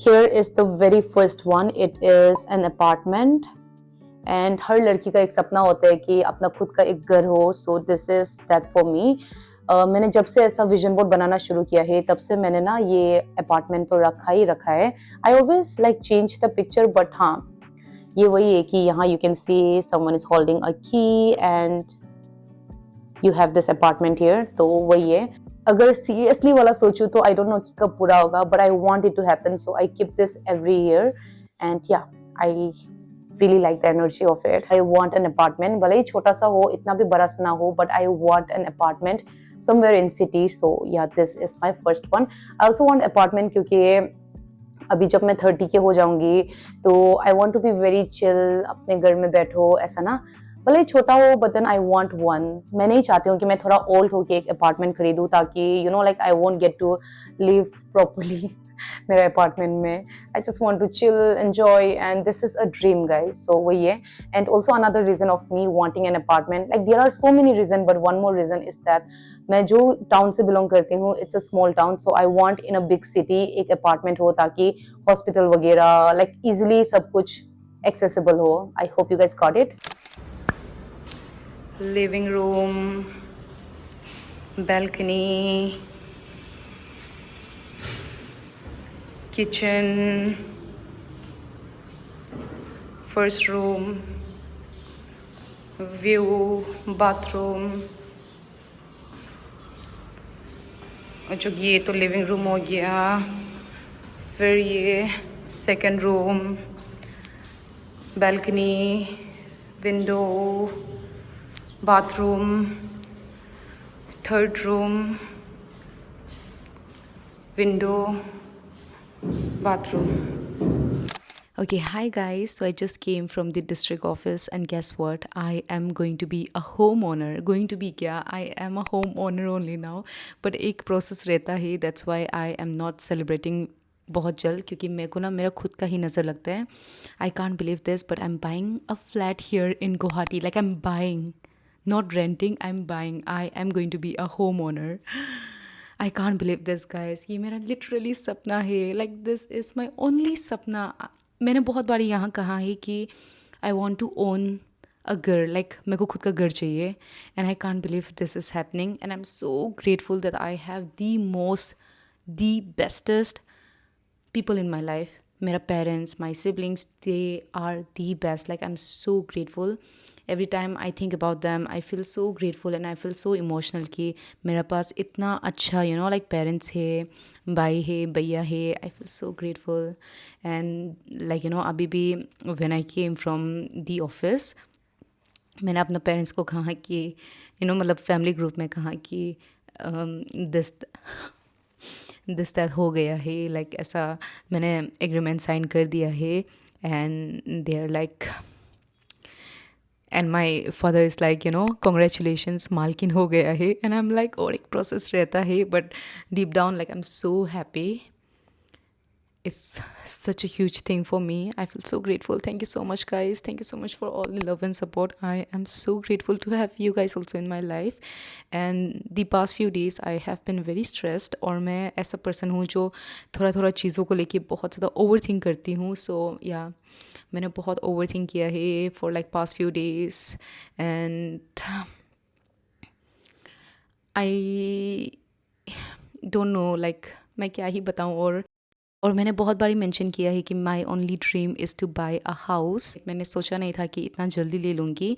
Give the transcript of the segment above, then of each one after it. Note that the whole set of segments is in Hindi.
Here is the very first one. It is an apartment. And हर लड़की का एक सपना होता है कि अपना खुद का एक घर हो. So this is that for me. मैंने जब से ऐसा विजन बोर्ड बनाना शुरू किया है तब से मैंने ना ये अपार्टमेंट तो रखा ही रखा है. I always like change the picture, but हाँ, ये वही है कि यहाँ you can see someone is holding a key and you have this apartment here. तो वही है. अगर सीरियसली वाला सोचूं तो आई डोंट नो कि कब पूरा होगा, but I want it to happen. So I keep this every year and या I really like the energy of it. I want an apartment. भले ही छोटा सा हो, इतना भी बड़ा सा ना हो, but I want an apartment somewhere in city. So yeah, this is my first one. I also want apartment क्योंकि अभी जब मैं 30 के हो जाऊंगी तो I want to be very chill. अपने घर में बैठो, ऐसा ना. भले ही छोटा हो, but then I want one. मैं नहीं चाहती हूँ कि मैं थोड़ा ओल्ड होके एक अपार्टमेंट खरीदूँ ताकि you know like I won't get to live properly मेरे अपार्टमेंट में. I just want to chill, enjoy, and this is a dream, guys. So वही है. And also another reason of me wanting an apartment, like there are so many reasons, but one more reason is that मैं जो टाउन से बिलोंग करती हूँ, it's a small town, so I want in a big city एक अपार्टमेंट हो ताकि हॉस्पिटल वगैरह like easily सब कुछ accessible हो. I hope you guys got it. Living room, balcony, kitchen, first room, view, bathroom. अच्छा, ये तो लिविंग रूम हो गया. फिर ये second room, balcony, window, bathroom, third room, window, bathroom. Okay, hi guys. So I just came from the district office and guess what? I am going to be a homeowner. Going to be kya? I am a homeowner only now. But एक process रहता है. That's why I am not celebrating बहुत जल्द क्योंकि मेरे को ना मेरा खुद का ही नज़र लगता है. I can't believe this, but I'm buying a flat here in Guwahati. Like I'm buying, not renting. I'm buying. I am going to be a homeowner. I can't believe this, guys. ये मेरा literally सपना है. Like this is my only सपना. मैंने बहुत बार यहाँ कहा है कि I want to own a घर. Like मेरे को खुद का घर चाहिए. And I can't believe this is happening. And I'm so grateful that I have the bestest people in my life. मेरा parents, my siblings, they are the best. Like I'm so grateful. Every time I think about them, I feel so grateful and I feel so emotional कि मेरा पास इतना अच्छा like parents है, भाई है, भैया है. I feel so grateful. And like अभी भी when I came from the office, मैंने अपने पेरेंट्स को कहा कि मतलब फैमिली ग्रुप में कहा कि दिस दैट हो गया है. लाइक ऐसा मैंने एग्रीमेंट साइन कर दिया है. And they are like and my father is like congratulations, मालकिन हो गया है. एंड आई एम लाइक और एक प्रोसेस रहता है, but deep down like I am so happy. It's such a huge thing for me. I feel so grateful. Thank you so much, guys. Thank you so much for all the love and support. I am so grateful to have you guys also in my life. And the past few days I have been very stressed. और मैं ऐसा person हूँ जो थोड़ा चीज़ों को लेके बहुत ज़्यादा overthink करती हूँ. So yeah, मैंने बहुत overthink किया है for like past few days. And I don't know like मैं क्या ही बताऊँ. और मैंने बहुत बारी मेंशन किया है कि my only dream is to buy a house. मैंने सोचा नहीं था कि इतना जल्दी ले लूँगी.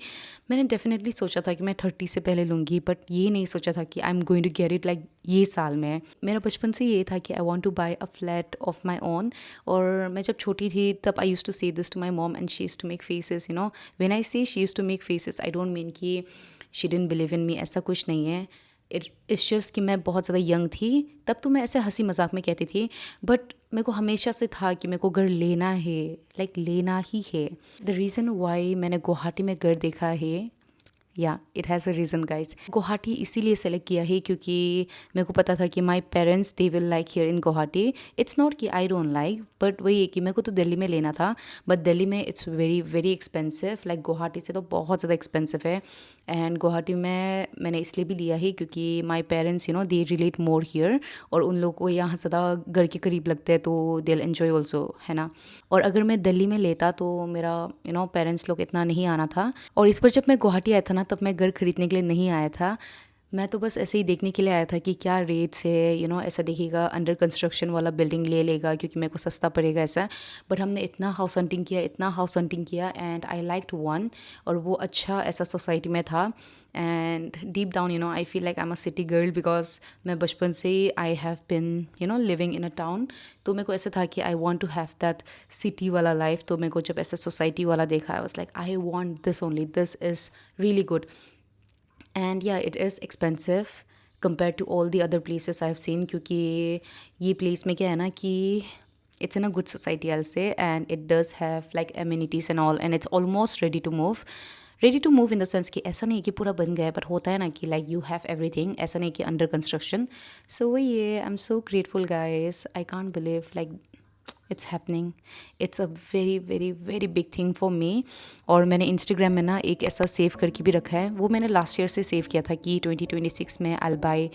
मैंने डेफिनेटली सोचा था कि मैं 30 से पहले लूँगी, बट ये नहीं सोचा था कि I am going to get it like ये साल में. मेरा बचपन से ये था कि I want to buy a flat of my own. और मैं जब छोटी थी तब I used to say this to my mom and she used to make faces. When I say she used to make faces, I don't mean कि she didn't believe in me. ऐसा कुछ नहीं है. इट्स जस्ट कि मैं बहुत ज़्यादा यंग थी तब, तो मैं ऐसे हंसी मजाक में कहती थी. बट मेरे को हमेशा से था कि मेरे को घर लेना है, लाइक लेना ही है. द रीज़न वाई मैंने गुवाहाटी में घर देखा है, या it has a reason guys. Guwahati इसीलिए सेलेक्ट किया है क्योंकि मेरे को पता था कि my parents they will like here in Guwahati. It's not कि आई डोंट लाइक, बट वही है कि मेरे को तो दिल्ली में लेना था. बट दिल्ली में it's very very expensive. Like Guwahati से तो बहुत ज़्यादा एक्सपेंसिव है. एंड गुवाहाटी में मैंने इसलिए भी लिया है क्योंकि my parents they relate more here, और उन लोगों को यहाँ ज़्यादा घर के करीब लगता है, तो दे एन्जॉय ऑल्सो, है ना। और अगर मैं दिल्ली में लेता तो मेरा पेरेंट्स लोग इतना नहीं आना था। और इस पर जब मैं गुवाहाटी आया था ना, तब मैं घर खरीदने के लिए नहीं आया था। मैं तो बस ऐसे ही देखने के लिए आया था कि क्या रेट्स है, ऐसा देखिएगा, अंडर कंस्ट्रक्शन वाला बिल्डिंग ले लेगा क्योंकि मेरे को सस्ता पड़ेगा ऐसा। बट हमने इतना हाउस हंटिंग किया, इतना हाउस हंटिंग किया, एंड आई लाइक्ड वन, और वो अच्छा ऐसा सोसाइटी में था। And deep down I feel like I am a city girl, because मैं बचपन से ही I have been living in a town. तो मेरे को ऐसा था कि I want to have that city वाला लाइफ। तो मेरे को जब ऐसा सोसाइटी वाला देखा, I was like I want this only, this is really good. And yeah, it is expensive compared to all the other places I've seen, क्योंकि ये place में क्या है ना कि it's in a good society, I'll say, and it does have like amenities and all, and it's almost ready to move. Ready to move in the sense कि ऐसा नहीं कि पूरा बन गया है, but होता है ना कि like you have everything, ऐसा नहीं कि under construction. So yeah, I'm so grateful guys. I can't believe like it's happening. It's a very very very big thing for me. और मैंने इंस्टाग्राम में ना एक ऐसा सेव करके भी रखा है, वो मैंने लास्ट ईयर से सेव किया था कि 2026 में I'll buy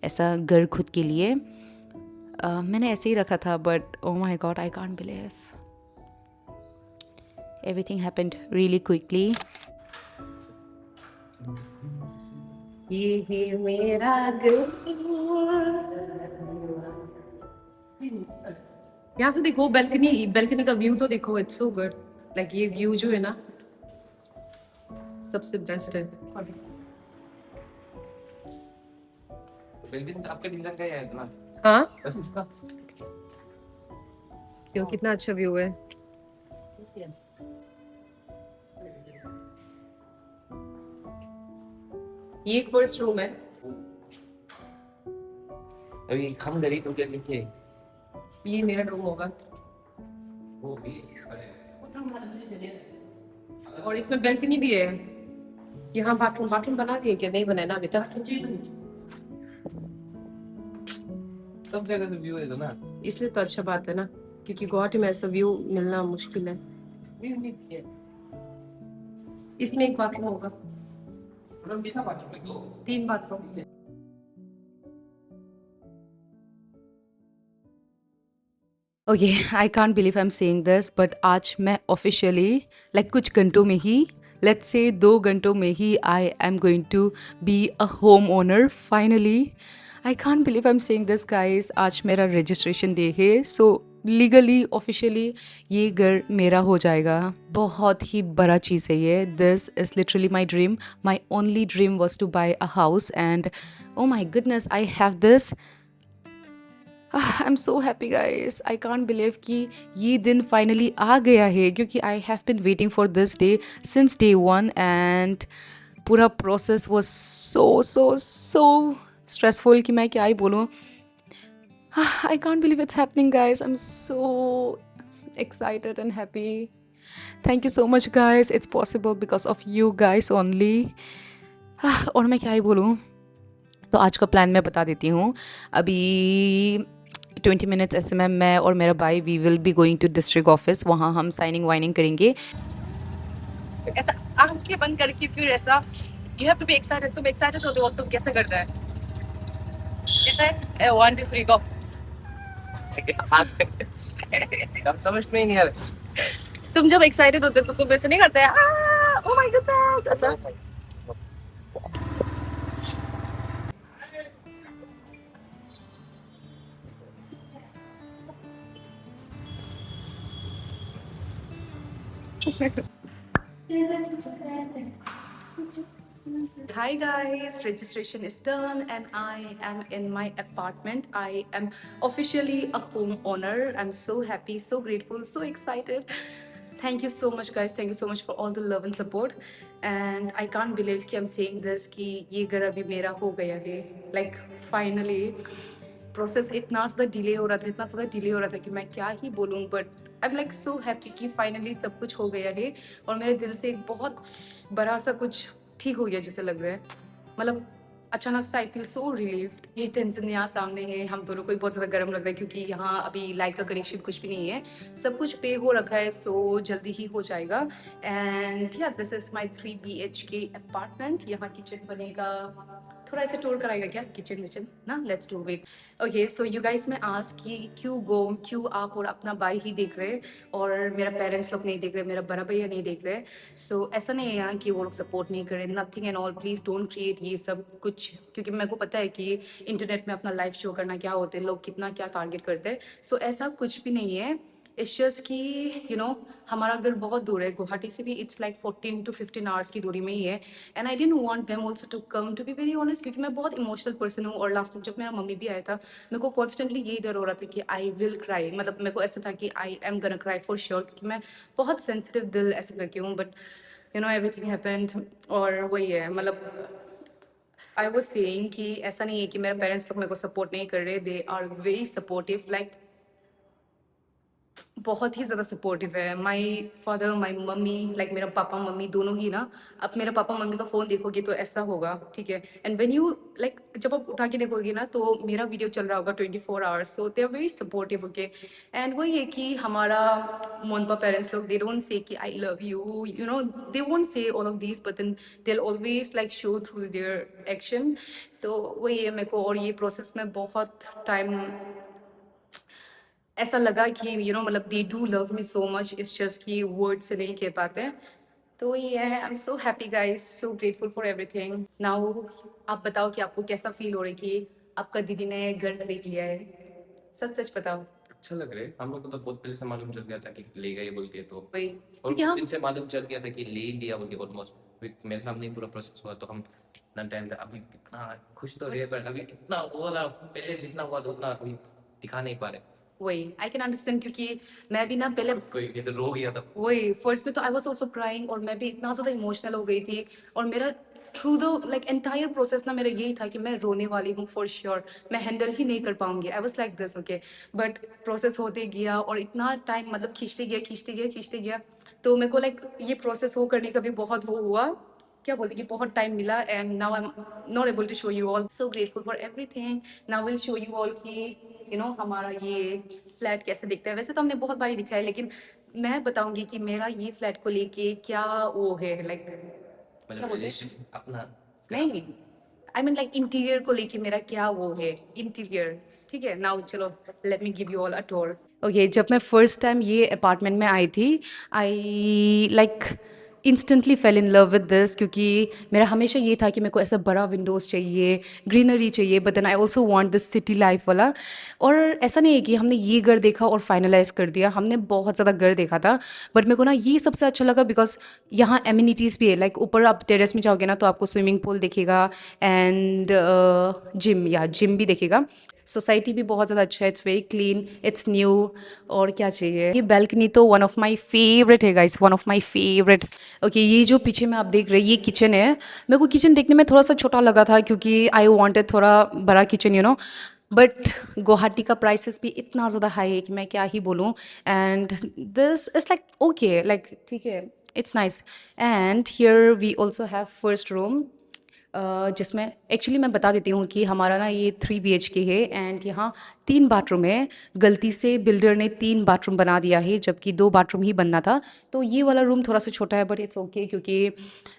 ऐसा घर खुद के लिए। मैंने ऐसे ही रखा था, but oh my god, I can't believe everything happened really quickly. ये है मेरा घर। यहाँ से देखो बैल्कनी, बैल्कनी का व्यू तो देखो, इट्स सो गुड। लाइक ये व्यू जो है ना सबसे बेस्ट है। बिल्डिंग आपका डिजाइन का ही है ना? हाँ, बस इसका क्यों, कितना अच्छा व्यू है। ये फर्स्ट रूम है। अभी हम गरीब टू के लिखे ये मेरा रूम होगा, वो भी और इसमें बैल्कनी भी है। यहाँ बाथरूम, बाथरूम बना दिए क्या? नहीं बनाया ना अभी तक, सब जगह से व्यू है तो ना, इसलिए तो अच्छा बात है ना, क्योंकि गुवाहाटी में ऐसा व्यू मिलना मुश्किल है। इसमें एक बाथरूम होगा, मतलब कितना बाथरूम है? 3 bathroom. Okay, I can't believe I am saying this, but आज मैं ऑफिशियली लाइक कुछ घंटों में ही, लेट्स से 2 घंटों में ही, I am going to be a home owner finally. I can't believe I am saying this guys, आज मेरा रजिस्ट्रेशन डे है, सो लीगली ऑफिशियली ये घर मेरा हो जाएगा। बहुत ही बड़ा चीज़ है ये। This is literally my dream. My only dream was to buy a house, and oh my goodness, I have this. I am so happy guys, I can't believe कि ये दिन फाइनली आ गया है, क्योंकि I have been waiting for this day since day 1, and पूरा process was so so so stressful कि मैं क्या ही बोलूँ। I can't believe it's happening guys, I am so excited and happy. Thank you so much guys, it's possible because of you guys only. और मैं क्या ही बोलूँ। तो आज का प्लान मैं बता देती हूँ। अभी 20 मिनट्स ऐसे में मैं और मेरा भाई we will be going to district office, वहाँ हम साइनिंग वाइनिंग करेंगे। ऐसा आंखें बंद करके फिर ऐसा you have to be excited. तुम एक्साइटेड होते हो, तुम कैसे करते हैं? कहता है 1 2 3 गो। अब समझ में ही नहीं आ रहा। तुम जब एक्साइटेड होते हो तो तुम ऐसे नहीं करते? ओह माय गॉडनेस, ऐसा। Hi guys, registration is done and I am in my apartment. I am officially a homeowner. I'm so happy, so grateful, so excited. Thank you so much guys, thank you so much for all the love and support. And I can't believe कि I'm saying this कि ये घर अभी मेरा हो गया है. Like finally, प्रोसेस इतना ज़्यादा डिले हो रहा था, इतना ज़्यादा डिले हो रहा था कि मैं क्या ही बोलूँ, but I am like so happy कि फाइनली सब कुछ हो गया है। और मेरे दिल से एक बहुत बड़ा सा कुछ ठीक हो गया जैसे लग रहा है। मतलब अचानक से आई फील सो रिलीव्ड। ये टेंशन यहाँ सामने है, हम दोनों को ही बहुत ज़्यादा गर्म लग रहा है क्योंकि यहाँ अभी लाइट का कनेक्शन कुछ भी नहीं है, सब कुछ पे हो रखा है, सो जल्दी ही हो जाएगा। एंड या this is my 3 BHK apartment. यहाँ किचन बनेगा, थोड़ा ऐसे टूर कराएगा क्या किचन विचन ना, let's do it. Okay so you guys, मैं आज कि क्यों आप और अपना भाई ही देख रहे और मेरा पेरेंट्स लोग नहीं देख रहे, मेरा बड़ा भैया नहीं देख रहे। सो ऐसा नहीं है यहाँ कि वो लोग सपोर्ट नहीं करें, nothing and all. Please don't create ये सब कुछ, क्योंकि मेरे को पता है कि इंटरनेट में अपना लाइफ शो करना क्या होते हैं, लोग कितना क्या टारगेट करते हैं। सो ऐसा कुछ भी नहीं है। इट्स जस्ट कि हमारा घर बहुत दूर है गुवाहाटी से भी, इट्स लाइक 14 to 15 आवर्स की दूरी में ही है। And I don't want them also to come, to be very honest, क्योंकि मैं बहुत इमोशनल पर्सन हूँ। और लास्ट टाइम जब मेरा मम्मी भी आया था, मेरे को कॉन्स्टेंटली यही डर हो रहा था कि आई विल क्राई, मतलब मेरे को ऐसा था कि आई एम गना क्राई फॉर श्योर, क्योंकि मैं बहुत सेंसिटिव दिल ऐसे करके हूँ। But everything happened. और वही है, मतलब आई वॉज सेइंग कि ऐसा नहीं है कि मेरे पेरेंट्स लोग मेरे को सपोर्ट नहीं कर रहे, they are very supportive, like बहुत ही ज़्यादा सपोर्टिव है। My father, my mummy, like मेरा पापा मम्मी दोनों ही ना। अब मेरा पापा मम्मी का फ़ोन देखोगे तो ऐसा होगा, ठीक है। एंड व्हेन यू लाइक जब आप उठा के देखोगे ना तो मेरा वीडियो चल रहा होगा 24 hours, so they are very supportive. Okay and वही है कि हमारा मोनपा पेरेंट्स लोग, दे डोंट से कि I love you, they won't say all of this, but then they will always like show through their action. तो वही है मेरे को, और ये प्रोसेस में बहुत टाइम ऐसा लगा कि मतलब they do love me so much, it's just कि वर्ड से नहीं कह पाते हैं। तो ये है, आई am so happy guys, so grateful for everything. Now आप बताओ कि आपको कैसा फील हो रहा है कि आपका दीदी ने घर खरीद लिया है, सच सच बताओ। अच्छा लग रहा है। हम लोग को तो बहुत पहले से मालूम चल गया था कि ले गए बोल के, तो वही और क्योंकि कुछ हम दिन से मालूम चल गया था कि ले लिया बोल के ऑलमोस्ट। मेरे सामने ही पूरा प्रोसेस हुआ, तो हम इतना टाइम था। अभी कितना खुश तो रहे, पर अभी कितना वो ना, पहले जितना हुआ था उतना अभी दिखा नहीं पा रहे। वही आई कैन अंडरस्टैंड, क्योंकि मैं भी ना पहले कोई नहीं तो रो गया था। वही फर्स्ट में तो आई वॉज ऑल्सो क्राइंग, और मैं भी इतना ज़्यादा इमोशनल हो गई थी। और मेरा through the like entire process ना मेरा यही था कि मैं रोने वाली हूँ फॉर श्योर, मैं हैंडल ही नहीं कर पाऊंगी। आई was like this, okay. But process होते गया और इतना टाइम मतलब खींचते गया। तो मेरे को लाइक ये प्रोसेस वो करने का भी बहुत वो हुआ, क्या बोलते कि बहुत टाइम मिला। And now I am not able to show you all, so grateful for everything. Now will show you all कि हमारा ये फ्लैट कैसे दिखता है। वैसे तो हमने बहुत बारी दिखाया, लेकिन मैं बताऊंगी कि मेरा ये फ्लैट को लेके क्या वो है, लाइक क्या मतलब बोलते हैं, रिलेशन अपना नहीं आई मीन लाइक इंटीरियर को लेके मेरा क्या वो है, इंटीरियर। ठीक है, नाउ चलो let me give you all a tour. Okay, जब मैं फर्स्ट टाइम ये अपार्टमेंट में आई थी, I like instantly fail in love with this, क्योंकि मेरा हमेशा ये था कि मेरे को ऐसा बड़ा विंडोज़ चाहिए, ग्रीनरी चाहिए, but then I also want this city life वाला। और ऐसा नहीं है कि हमने ये घर देखा और फाइनलाइज कर दिया, हमने बहुत ज़्यादा घर देखा था। बट मेरे को ना ये सबसे अच्छा लगा बिकॉज यहाँ एमिनिटीज़ भी है, लाइक ऊपर आप टेरेस में जाओगे ना तो आपको स्विमिंग पूल दिखेगा एंड जिम भी दिखेगा। सोसाइटी भी बहुत ज़्यादा अच्छा है, it's very clean, it's new. और क्या चाहिए, ये बैल्कनी तो वन ऑफ माय फेवरेट है guys, one of my favourite. Okay, ये जो पीछे में आप देख रहे हैं ये किचन है। मेरे को किचन देखने में थोड़ा सा छोटा लगा था क्योंकि आई वांटेड थोड़ा बड़ा किचन, बट गुवाहाटी का प्राइसेस भी इतना ज़्यादा हाई है कि मैं क्या ही बोलूँ। And this is like okay, like ठीक है, it's nice. And here we also have first room, जिसमें एक्चुअली मैं बता देती हूँ कि हमारा ना ये 3 BHK है एंड यहाँ 3 बाथरूम है। गलती से बिल्डर ने 3 बाथरूम बना दिया है जबकि 2 बाथरूम ही बनना था। तो ये वाला रूम थोड़ा सा छोटा है, बट इट्स ओके क्योंकि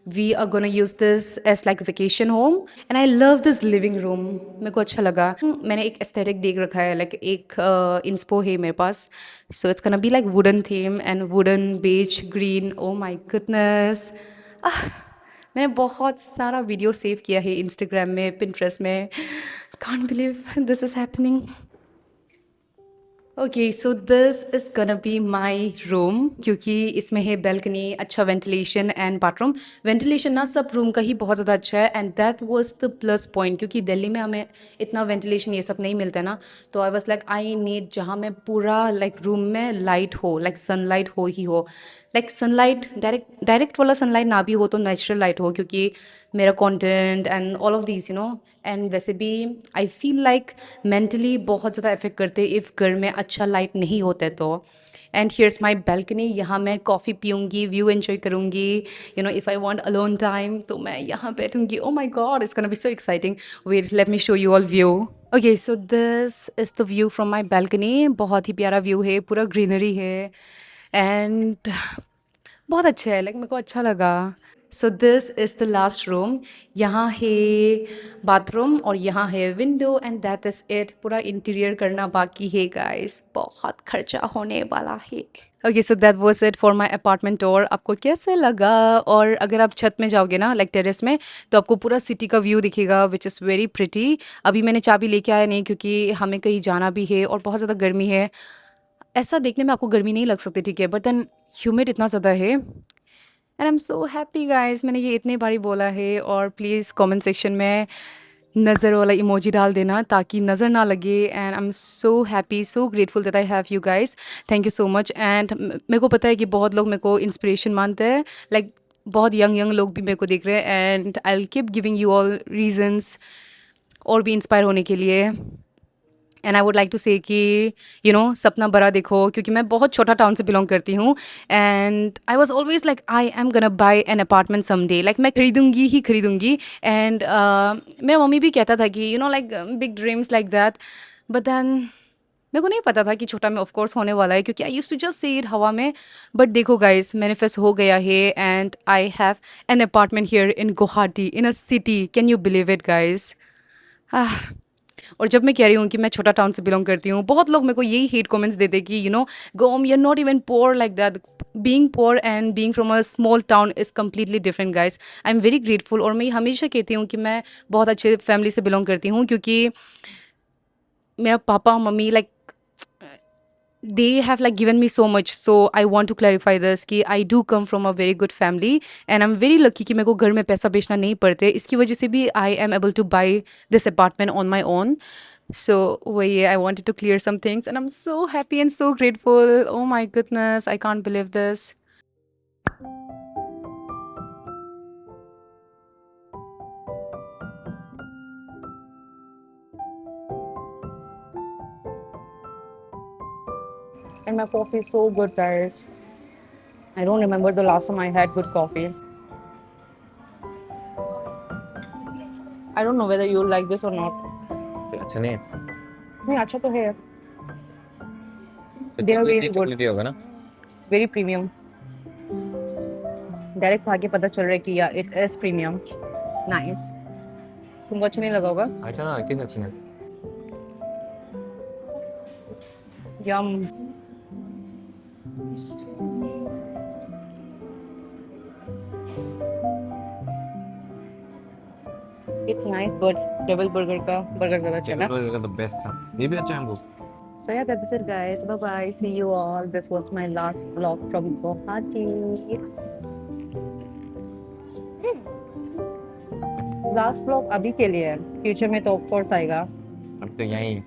we are gonna use this as like vacation home. And I love this living room, मेरे को अच्छा लगा। मैंने एक एस्थेटिक देख रखा है, लाइक एक इंस्पो है मेरे पास, so it's gonna be like wooden theme and wooden beige green. Oh my goodness, मैंने बहुत सारा वीडियो सेव किया है इंस्टाग्राम में, पिंटरेस्ट में। Can't believe this is happening. Okay so this is gonna be my room, क्योंकि इसमें है बैल्कनी, अच्छा वेंटिलेशन एंड बाथरूम। वेंटिलेशन ना सब रूम का ही बहुत ज़्यादा अच्छा है and that was the plus point, क्योंकि दिल्ली में हमें इतना वेंटिलेशन ये सब नहीं मिलता है ना। तो I was like I need जहाँ में पूरा लाइक रूम में लाइट हो, लाइक सनलाइट हो ही हो, लाइक सनलाइट डायरेक्ट वाला सनलाइट ना भी हो तो नेचुरल लाइट हो, क्योंकि मेरा content and all of this and वैसे भी आई फील लाइक मेंटली बहुत ज़्यादा इफेक्ट करते इफ़ घर में अच्छा लाइट नहीं होता है तो। एंड हियर्स माई बैल्कनी, यहाँ मैं कॉफ़ी पीऊँगी, व्यू एंजॉय करूँगी, you know if I want alone time तो मैं यहाँ बैठूँगी. Oh my god, it's gonna be so exciting. Wait, let me show you all view. Okay, so this is the view from my balcony. बहुत ही प्यारा व्यू है, पूरा ग्रीनरी है एंड बहुत अच्छा है, लाइक मेरे को अच्छा लगा. सो this is the last room. यहाँ है बाथरूम और यहाँ है window and that is it. पूरा इंटीरियर करना बाकी है गाइस, बहुत खर्चा होने वाला है. Okay, so that was it for my apartment tour. आपको कैसे लगा? और अगर आप छत में जाओगे ना, लाइक टेरेस में, तो आपको पूरा सिटी का व्यू दिखेगा विच इज़ वेरी प्रिटी. अभी मैंने चाबी लेके आया नहीं क्योंकि हमें कहीं जाना भी है और बहुत ज़्यादा गर्मी है. ऐसा देखने में आपको गर्मी नहीं लग सकती, ठीक है, बट देन ह्यूमिड इतना ज़्यादा है. And I am so happy guys. मैंने ये इतने बारी बोला है. और प्लीज़ कमेंट सेक्शन में नज़र वाला इमोजी डाल देना ताकि नज़र ना लगे. And I am so happy, so grateful that I have you guys. Thank you so much. And मेरे को पता है कि बहुत लोग मेरे को इंस्पिरेशन मानते हैं, लाइक बहुत यंग लोग भी मेरे को देख रहे हैं. And I will keep giving you all reasons और भी इंस्पायर होने के लिए. And I would like to say कि यू नो सपना बड़ा देखो, क्योंकि मैं बहुत छोटा टाउन से बिलोंग करती हूँ. And I was always like I am gonna buy an apartment someday, like मैं खरीदूंगी ही खरीदूंगी. एंड मेरा मम्मी भी कहता था कि you know like big dreams like that. But then मेरे को नहीं पता था कि छोटा में ऑफ कोर्स होने वाला है, क्योंकि I used to just say it हवा में. बट देखो गाइस, मैनिफेस्ट हो गया है and I have an apartment here in Guwahati, in a city. Can you believe it guys? और जब मैं कह रही हूँ कि मैं छोटा टाउन से बिलोंग करती हूँ, बहुत लोग मेरे को यही हेट कमेंट्स देते कि यू नो गोम, you are not even poor like that. Being poor and being from a small town is completely different guys. I am very grateful. और मैं हमेशा कहती हूँ कि मैं बहुत अच्छे फैमिली से बिलोंग करती हूँ, क्योंकि मेरा पापा mummy like they have like given me so much. So I want to clarify this कि I do come from a very good family and I'm very lucky कि मेरे को घर में पैसा बेचना नहीं पड़ते. इसकी वजह से भी I am able to buy this apartment on my own. So वही है, I wanted to clear some things and I'm so happy and so grateful. Oh my goodness, I can't believe this. And my coffee is so good, guys. I don't remember the last time I had good coffee. I don't know whether you'll like this or not. अच्छा नहीं है. नहीं, अच्छा तो है. तो They are very चॉकलेटी good. चॉकलेटी होगा ना. Very premium. डायरेक्ट खा के पता चल रहा है कि यार इट इज प्रीमियम. नाइस. तुमको अच्छा नहीं लगा होगा? अच्छा ना, कितना अच्छा है. Yum. It's nice but double burger का बर्गर ज़्यादा अच्छा ना. बर्गर का तो बेस्ट था. ये भी अच्छा है हमको. So yeah, that's it guys. Bye bye. See you all. This was my last vlog from Guwahati. Last vlog अभी के लिए है. फ्यूचर में तो ऑफ कोर्स आएगा. अब तो यहीं